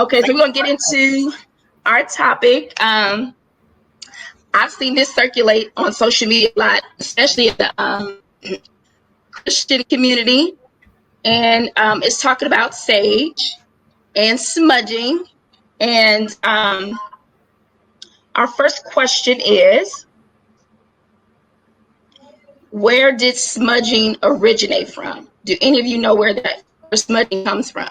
Okay, so we're gonna get into our topic. I've seen this circulate on social media a lot, especially in the Christian community, and it's talking about sage and smudging. And our first question is, where did smudging originate from? Do any of you know where smudging comes from?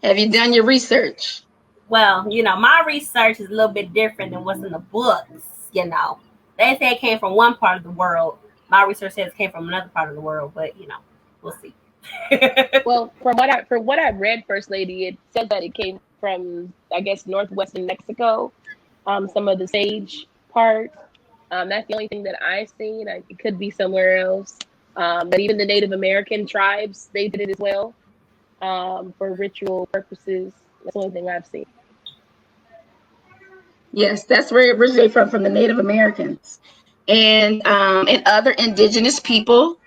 Have you done your research? Well, my research is a little bit different than what's in the books. They say it came from one part of the world. My research says it came from another part of the world, but we'll see. Well, from what I read, First Lady, it said that it came from, I guess, northwestern Mexico. Some of the sage part. That's the only thing that I've seen. It could be somewhere else. But even the Native American tribes, they did it as well, for ritual purposes. That's the only thing I've seen. Yes, that's where it originated from the Native Americans. And other indigenous people,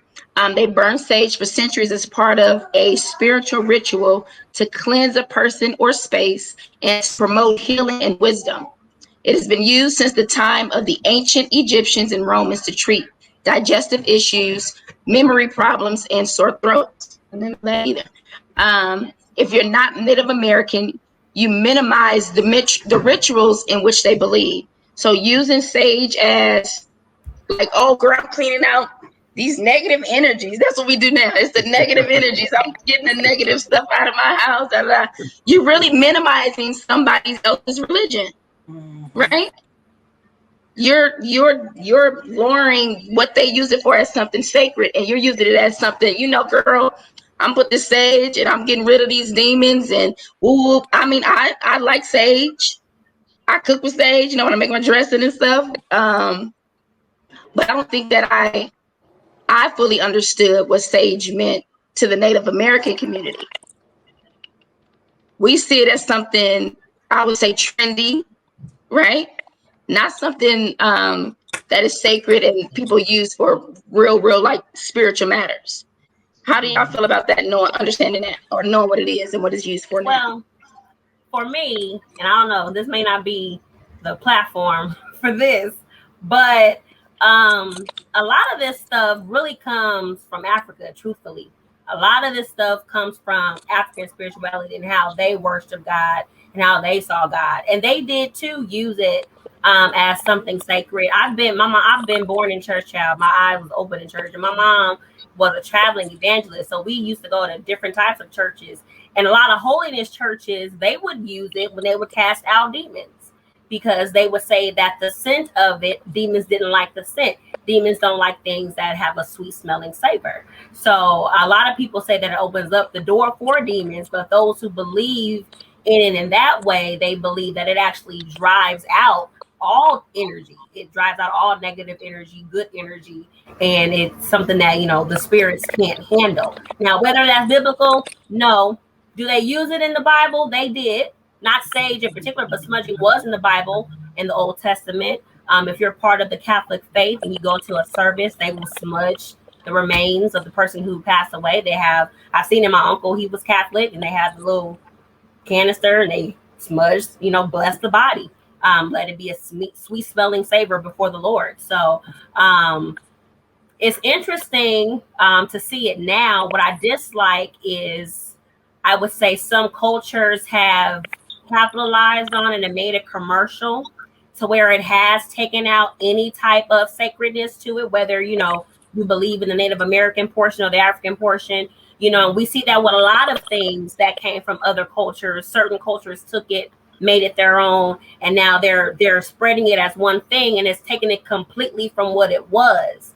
they burn sage for centuries as part of a spiritual ritual to cleanse a person or space and to promote healing and wisdom. It has been used since the time of the ancient Egyptians and Romans to treat digestive issues, memory problems, and sore throats. I didn't know that either. If you're not Native American, you minimize the rituals in which they believe. So using sage as like, oh girl, I'm cleaning out these negative energies. That's what we do now. It's the negative energies. I'm getting the negative stuff out of my house. Blah, blah. You're really minimizing somebody else's religion, right? You're lowering what they use it for as something sacred, and you're using it as something, girl, I'm put this sage and I'm getting rid of these demons. And ooh, I mean, I like sage. I cook with sage, when I make my dressing and stuff. But I don't think that I fully understood what sage meant to the Native American community. We see it as something, I would say, trendy, right? Not something that is sacred and people use for real like spiritual matters. How do y'all feel about that, understanding that, or knowing what it is and what it's used for now? Well, for me, and I don't know, this may not be the platform for this, but a lot of this stuff really comes from Africa, truthfully. A lot of this stuff comes from African spirituality and how they worship God and how they saw God. And they did too use it as something sacred. I've been born in church, child. My eye was open in church, and my mom was a traveling evangelist. So we used to go to different types of churches, and a lot of holiness churches, they would use it when they would cast out demons, because they would say that the scent of it, demons didn't like the scent. Demons don't like things that have a sweet smelling savor. So a lot of people say that it opens up the door for demons, but those who believe in it in that way, they believe that it actually drives out all energy. It drives out all negative energy, good energy, and it's something that the spirits can't handle. Now, whether that's biblical, no. Do they use it in the Bible? They did. Not sage in particular, but smudging was in the Bible in the Old Testament. If you're part of the Catholic faith and you go to a service, they will smudge the remains of the person who passed away. I've seen it, my uncle, he was Catholic, and they have the little canister and they smudge, bless the body. Let it be a sweet smelling savor before the Lord. So it's interesting to see it now. What I dislike is, I would say, some cultures have capitalized on it and made it commercial to where it has taken out any type of sacredness to it, whether you believe in the Native American portion or the African portion. We see that with a lot of things that came from other cultures. Certain cultures took it, made it their own, and now they're spreading it as one thing, and it's taking it completely from what it was.